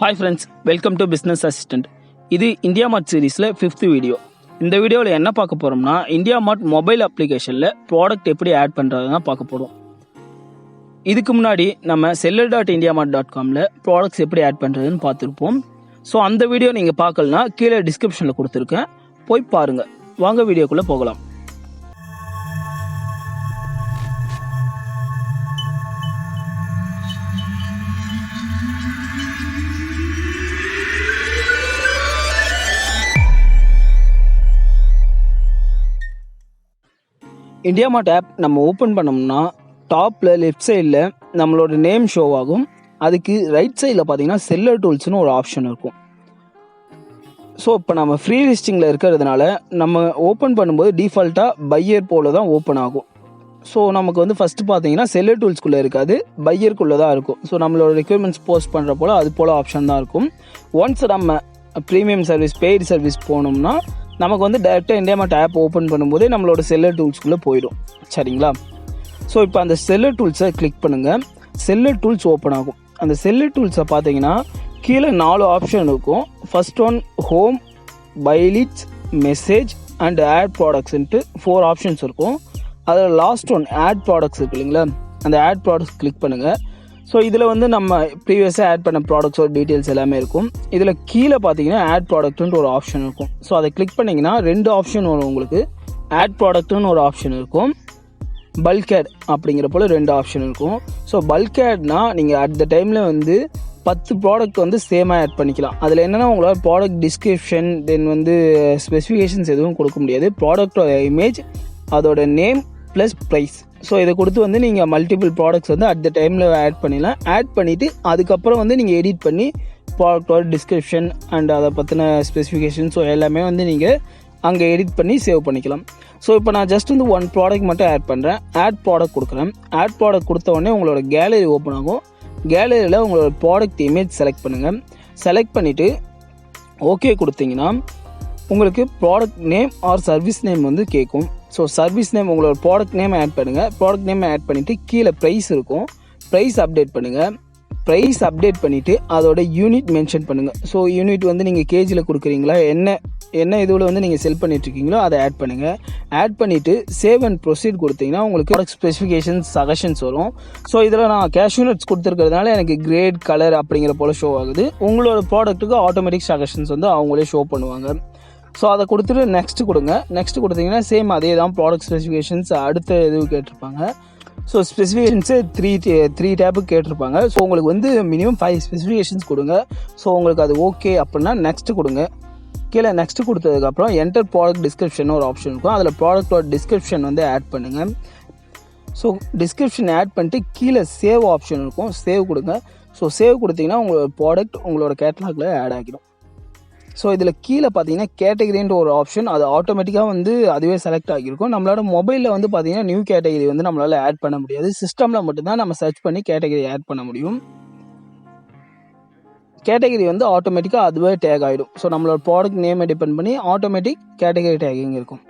Hi friends, welcome to Business Assistant. இது Indiamart சீரிஸ்ல 5th video. இந்த வீடியோவில் என்ன பார்க்க போறோம்னா Indiamart மொபைல் அப்ளிகேஷன்ல ப்ராடக்ட் எப்படி ஆட் பண்றதுன்னு பார்க்க போறோம். இதுக்கு முன்னாடி நம்ம seller.indiamart.comல ப்ராடக்ட்ஸ் எப்படி ஆட் பண்றதுன்னு பார்த்திருப்போம். ஸோ அந்த வீடியோ நீங்க பார்க்கலனா கீழே டிஸ்கிரிப்ஷன்ல கொடுத்துருக்கேன், போய் பாருங்க. வாங்க வீடியோக்குள்ள போகலாம். Indiamart ஆப் நம்ம ஓப்பன் பண்ணோம்னா டாப்பில் லெஃப்ட் சைடில் நம்மளோட நேம் ஷோ ஆகும். அதுக்கு ரைட் சைடில் பார்த்தீங்கன்னா செல்லர் டூல்ஸ்னு ஒரு ஆப்ஷன் இருக்கும். ஸோ இப்போ நம்ம ஃப்ரீ லிஸ்டிங்கில் இருக்கிறதுனால நம்ம ஓப்பன் பண்ணும்போது டிஃபால்ட்டாக பையர் போல தான் ஓப்பன் ஆகும். ஸோ நமக்கு வந்து ஃபஸ்ட்டு பார்த்தீங்கன்னா செல்லர் டூல்ஸ்குள்ளே இருக்காது, பையருக்குள்ளே தான் இருக்கும். ஸோ நம்மளோட ரெக்யர்மெண்ட்ஸ் போஸ்ட் பண்ணுற போல் அது போல் ஆப்ஷன் தான் இருக்கும். ஒன்ஸ் நம்ம ப்ரீமியம் சர்வீஸ் பெய்டு சர்வீஸ் போனோம்னா நமக்கு வந்து டேரெக்டாக Indiamart ஆப் ஓப்பன் பண்ணும்போதே நம்மளோட செல்லர் டூல்ஸ்குள்ளே போயிடும். சரிங்களா? ஸோ இப்போ அந்த செல்லர் டூல்ஸை கிளிக் பண்ணுங்கள். செல்லர் டூல்ஸ் ஓப்பன் ஆகும். அந்த செல்லர் டூல்ஸை பார்த்தீங்கன்னா கீழே 4 ஆப்ஷன் இருக்கும். First one home, buy leads, message and add ப்ராடக்ட்ஸ்ன்ட்டு 4 ஆப்ஷன்ஸ் இருக்கும். அதில் லாஸ்ட் ஒன் ஆட் ப்ராடக்ட்ஸ் இருக்கு இல்லைங்களா, அந்த ஆட் ப்ராடக்ட்ஸ் கிளிக் பண்ணுங்கள். ஸோ இதில் வந்து நம்ம ப்ரீவியஸாக ஆட் பண்ண ப்ராடக்ட்ஸோட டீட்டெயில்ஸ் எல்லாமே இருக்கும். இதில் கீழே பார்த்தீங்கன்னா ஆட் ப்ராடக்ட்னு ஒரு ஆப்ஷன் இருக்கும். ஸோ அதை கிளிக் பண்ணிங்கன்னா 2 ஆப்ஷன் வரும் உங்களுக்கு. ஆட் ப்ராடக்ட்னு ஒரு ஆப்ஷன் இருக்கும், பல்க் ஆட் அப்படிங்கிற போல் 2 ஆப்ஷன் இருக்கும். ஸோ பல்க் ஆட்னா நீங்கள் அட் த டைமில் வந்து 10 ப்ராடக்ட் வந்து சேமாக ஆட் பண்ணிக்கலாம். அதில் என்னென்னா உங்களால் ப்ராடக்ட் டிஸ்கிரிப்ஷன் தென் வந்து ஸ்பெசிஃபிகேஷன்ஸ் எதுவும் கொடுக்க முடியாது. ப்ராடக்டோட இமேஜ், அதோட நேம் ப்ளஸ் ப்ரைஸ். ஸோ இதை கொடுத்து வந்து நீங்கள் மல்டிபிள் ப்ராடக்ட்ஸ் வந்து அட் த டைமில் ஆட் பண்ணிடலாம். ஆட் பண்ணிவிட்டு அதுக்கப்புறம் வந்து நீங்கள் எடிட் பண்ணி ப்ராடக்டோட டிஸ்கிரிப்ஷன் அண்ட் அதை பற்றின ஸ்பெசிஃபிகேஷன் ஸோ எல்லாமே வந்து நீங்கள் அங்கே எடிட் பண்ணி சேவ் பண்ணிக்கலாம். ஸோ இப்போ நான் ஜஸ்ட் வந்து 1 ப்ராடக்ட் மட்டும் ஆட் பண்ணுறேன். ஆட் ப்ராடக்ட் கொடுக்குறேன். ஆட் ப்ராடக்ட் கொடுத்த உடனே உங்களோட கேலரி ஓப்பன் ஆகும். கேலரியில் உங்களோட ப்ராடக்ட் இமேஜ் செலக்ட் பண்ணுங்கள். செலக்ட் பண்ணிவிட்டு ஓகே கொடுத்தீங்கன்னா உங்களுக்கு product name R service name வந்து கேட்கும். ஸோ சர்வீஸ் நேம் உங்களோட ப்ராடக்ட் நேம் ஆட் பண்ணுங்கள். ப்ராடக்ட் நேம் ஆட் பண்ணிவிட்டு கீழே ப்ரைஸ் இருக்கும், ப்ரைஸ் அப்டேட் பண்ணுங்கள். ப்ரைஸ் அப்டேட் பண்ணிவிட்டு அதோட யூனிட் மென்ஷன் பண்ணுங்கள். ஸோ யூனிட் வந்து நீங்கள் கேஜியில் கொடுக்குறீங்களா, என்ன இதுவில் வந்து நீங்கள் செல் பண்ணிட்டுருக்கீங்களோ அதை ஆட் பண்ணுங்கள். ஆட் பண்ணிவிட்டு சேவ் அண்ட் ப்ரொசீட் கொடுத்தீங்கன்னா உங்களுக்கு ப்ராடக்ட் ஸ்பெசிஃபிகேஷன்ஸ் சஜஷன்ஸ் வரும். ஸோ இதில் நான் கேஷ்யூ நட்ஸ் கொடுத்துருக்கிறதுனால எனக்கு கிரேட் கலர் அப்படிங்கிற போல் ஷோ ஆகுது. உங்களோட ப்ராடக்ட்டுக்கு ஆட்டோமேட்டிக் சஜஷன்ஸ் வந்து அவங்களே ஷோ பண்ணுவாங்க. ஸோ அதை கொடுத்துட்டு நெக்ஸ்ட் கொடுங்க. நெக்ஸ்ட் கொடுத்தீங்கன்னா சேம் அதே தான் ப்ராடக்ட் ஸ்பெசிஃபிகேஷன்ஸ் அடுத்த இது கேட்டிருப்பாங்க. ஸோ ஸ்பெசிஃபிகேஷன்ஸு த்ரீ டேப்புக்கு கேட்டிருப்பாங்க. ஸோ உங்களுக்கு வந்து மினிமம் 5 ஸ்பெசிஃபிகேஷன்ஸ் கொடுங்க. ஸோ உங்களுக்கு அது ஓகே அப்படின்னா நெக்ஸ்ட் கொடுங்க. கீழே நெக்ஸ்ட் கொடுத்ததுக்கப்புறம் என்டர் ப்ராடக்ட் டிஸ்கிரிப்ஷன் ஒரு ஆப்ஷன் இருக்கும். அதில் ப்ராடக்டோட டிஸ்கிரிப்ஷன் வந்து ஆட் பண்ணுங்கள். ஸோ டிஸ்கிரிப்ஷன் ஆட் பண்ணிட்டு கீழே சேவ் ஆப்ஷன் இருக்கும், சேவ் கொடுங்க. ஸோ சேவ் கொடுத்தீங்கன்னா உங்களோட ப்ராடக்ட் உங்களோட கேட்டலாகில் ஆட் ஆகிடும். ஸோ இதில் கீழே பார்த்தீங்கன்னா கேட்டகரின்ற ஒரு ஆப்ஷன், அது ஆட்டோமேட்டிக்காக வந்து அதுவே செலக்ட் ஆகியிருக்கும். நம்மளோட மொபைலில் வந்து பார்த்தீங்கன்னா நியூ கேட்டகரி வந்து நம்மளால் ஆட் பண்ண முடியாது. சிஸ்டமில் மட்டும்தான் நம்ம சர்ச் பண்ணி கேட்டகரி ஆட் பண்ண முடியும். கேட்டகரி வந்து ஆட்டோமேட்டிக்காக அதுவே டேக் ஆகிடும். ஸோ நம்மளோட ப்ராடக்ட் நேமை டிபெண்ட் பண்ணி ஆட்டோமேட்டிக் கேட்டகரி டேகிங் இருக்கும்.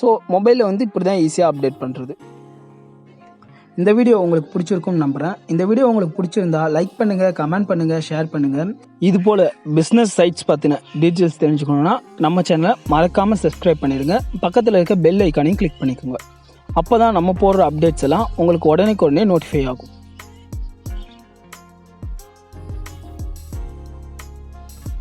ஸோ மொபைலில் வந்து இப்படி தான் ஈஸியாக அப்டேட் பண்ணுறது. இந்த வீடியோ உங்களுக்கு பிடிச்சிருக்கும்னு நம்புகிறேன். இந்த வீடியோ உங்களுக்கு பிடிச்சிருந்தா லைக் பண்ணுங்கள், கமெண்ட் பண்ணுங்கள், ஷேர் பண்ணுங்கள். இது போல் பிஸ்னஸ் சைட்ஸ் பற்றின டீட்டெயில்ஸ் தெரிஞ்சுக்கணுன்னா நம்ம சேனலை மறக்காமல் சப்ஸ்கிரைப் பண்ணிடுங்க. பக்கத்தில் இருக்க பெல் ஐக்கானையும் கிளிக் பண்ணிக்கோங்க. அப்போ தான் நம்ம போடுற அப்டேட்ஸ் எல்லாம் உங்களுக்கு உடனே நோட்டிஃபை ஆகும்.